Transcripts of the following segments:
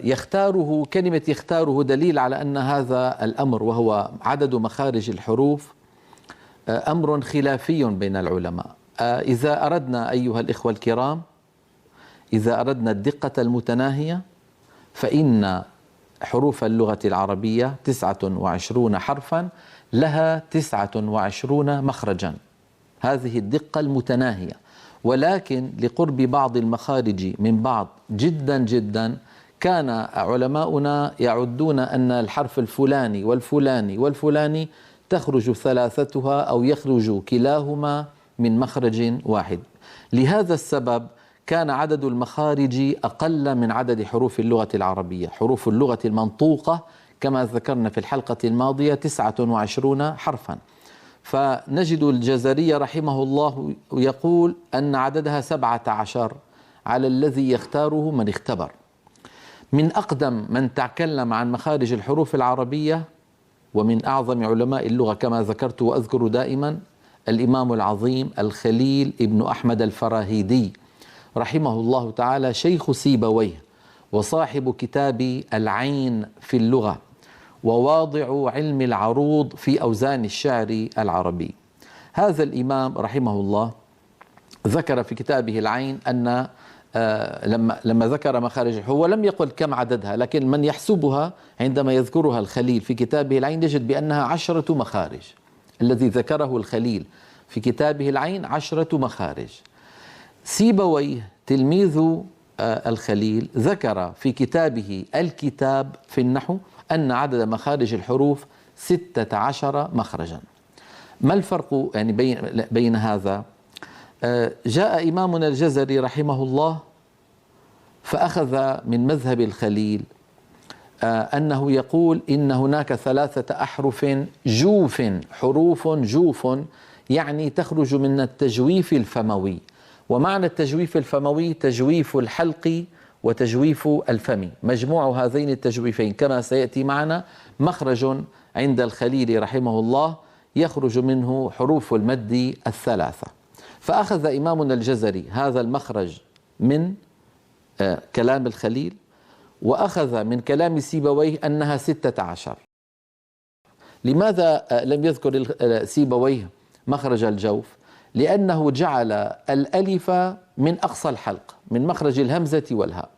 يختاره، كلمة يختاره دليل على أن هذا الأمر وهو عدد مخارج الحروف أمر خلافي بين العلماء. إذا أردنا أيها الإخوة الكرام، إذا أردنا الدقة المتناهية، فإن حروف اللغة العربية 29 حرفا لها 29 مخرجا، هذه الدقة المتناهية. ولكن لقرب بعض المخارج من بعض جدا جدا، كان علماؤنا يعدون أن الحرف الفلاني والفلاني والفلاني تخرج ثلاثتها أو يخرج كلاهما من مخرج واحد. لهذا السبب كان عدد المخارج أقل من عدد حروف اللغة العربية. حروف اللغة المنطوقة كما ذكرنا في الحلقة الماضية 29 حرفا، فنجد الجزري رحمه الله يقول أن عددها 17 على الذي يختاره من اختبر. من أقدم من تكلم عن مخارج الحروف العربية ومن أعظم علماء اللغة كما ذكرت وأذكر دائما الإمام العظيم الخليل ابن أحمد الفراهيدي رحمه الله تعالى، شيخ سيبويه وصاحب كتاب العين في اللغة وواضع علم العروض في أوزان الشعر العربي. هذا الإمام رحمه الله ذكر في كتابه العين أن لما ذكر مخارج الحروف، هو لم يقل كم عددها، لكن من يحسبها عندما يذكرها الخليل في كتابه العين يجد بأنها 10 مخارج. الذي ذكره الخليل في كتابه العين 10 مخارج. سيبويه تلميذ الخليل ذكر في كتابه الكتاب في النحو أن عدد مخارج الحروف 16 مخرجا. ما الفرق يعني بين هذا؟ جاء إمامنا الجزري رحمه الله فأخذ من مذهب الخليل أنه يقول إن هناك 3 أحرف جوف، حروف جوف يعني تخرج من التجويف الفموي. ومعنى التجويف الفموي تجويف الحلق وتجويف الفم، مجموع هذين التجويفين كما سيأتي معنا مخرج عند الخليل رحمه الله يخرج منه حروف المد 3. فأخذ إمامنا الجزري هذا المخرج من كلام الخليل، وأخذ من كلام سيبويه أنها 16. لماذا لم يذكر سيبويه مخرج الجوف؟ لأنه جعل الألف من أقصى الحلق من مخرج الهمزة والهاء،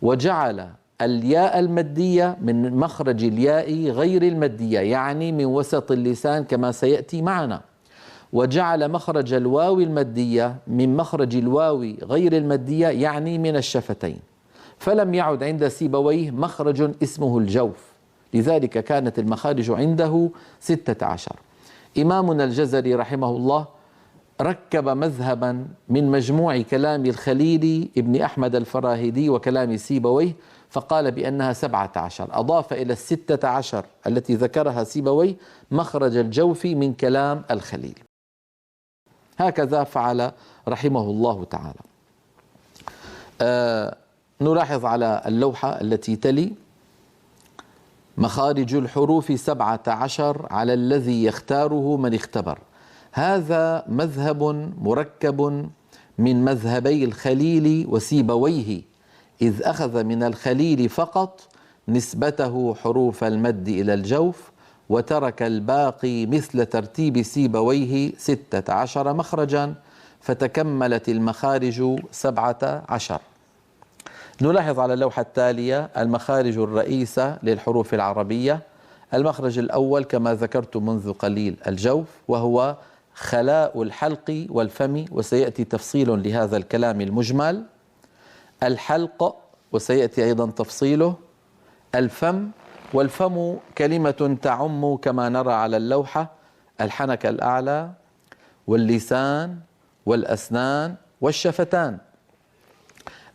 وجعل الياء المادية من مخرج الياء غير المادية يعني من وسط اللسان كما سيأتي معنا، وجعل مخرج الواو المادية من مخرج الواو غير المادية يعني من الشفتين. فلم يعد عند سيبويه مخرج اسمه الجوف، لذلك كانت المخارج عنده 16. إمامنا الجزري رحمه الله ركب مذهبا من مجموع كلام الخليل ابن أحمد الفراهيدي وكلام سيبويه، فقال بأنها 17، أضاف إلى 16 التي ذكرها سيبويه مخرج الجوف من كلام الخليل. هكذا فعل رحمه الله تعالى. نلاحظ على اللوحة التي تلي مخارج الحروف 17 على الذي يختاره من اختبر. هذا مذهب مركب من مذهبي الخليل وسيبويه، إذ أخذ من الخليل فقط نسبته حروف المد إلى الجوف، وترك الباقي مثل ترتيب سيبويه 16 مخرجا، فتكملت المخارج 17. نلاحظ على اللوحة التالية المخارج الرئيسة للحروف العربية. المخرج الأول كما ذكرت منذ قليل الجوف، وهو خلاء الحلق والفم، وسيأتي تفصيل لهذا الكلام المجمل. الحلق وسيأتي أيضا تفصيله. الفم، والفم كلمة تعم كما نرى على اللوحة الحنك الأعلى واللسان والأسنان والشفتان.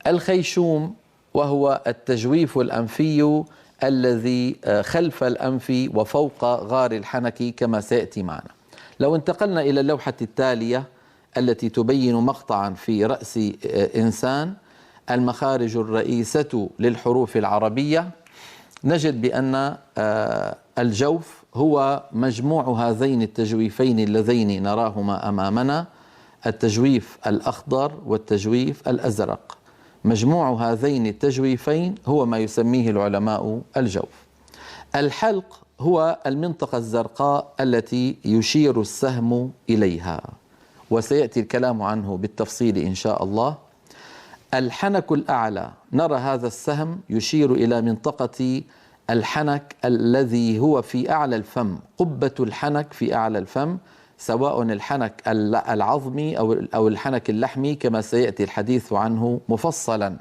الخيشوم وهو التجويف الأنفي الذي خلف الأنف وفوق غار الحنك كما سيأتي معنا. لو انتقلنا إلى اللوحة التالية التي تبين مقطعا في رأس إنسان، المخارج الرئيسة للحروف العربية، نجد بأن الجوف هو مجموع هذين التجويفين اللذين نراهما أمامنا، التجويف الأخضر والتجويف الأزرق. مجموع هذين التجويفين هو ما يسميه العلماء الجوف. الحلق هو المنطقة الزرقاء التي يشير السهم إليها، وسيأتي الكلام عنه بالتفصيل إن شاء الله. الحنك الأعلى نرى هذا السهم يشير إلى منطقة الحنك الذي هو في أعلى الفم، قبة الحنك في أعلى الفم، سواء الحنك العظمي أو الحنك اللحمي كما سيأتي الحديث عنه مفصلا.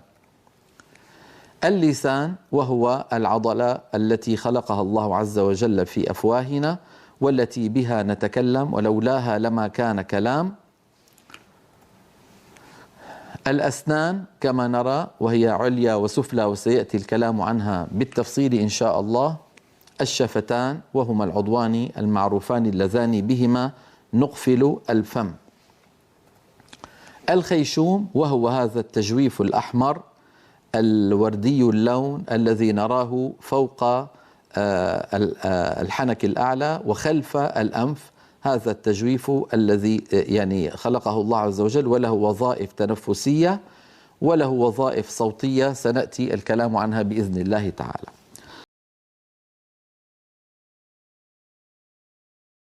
اللسان وهو العضلة التي خلقها الله عز وجل في أفواهنا والتي بها نتكلم، ولولاها لما كان كلام. الأسنان كما نرى وهي عليا وسفلى، وسيأتي الكلام عنها بالتفصيل إن شاء الله. الشفتان وهما العضوان المعروفان اللذان بهما نقفل الفم. الخيشوم وهو هذا التجويف الأحمر الوردي اللون الذي نراه فوق الحنك الأعلى وخلف الأنف، هذا التجويف الذي يعني خلقه الله عز وجل، وله وظائف تنفسية وله وظائف صوتية سنأتي الكلام عنها بإذن الله تعالى.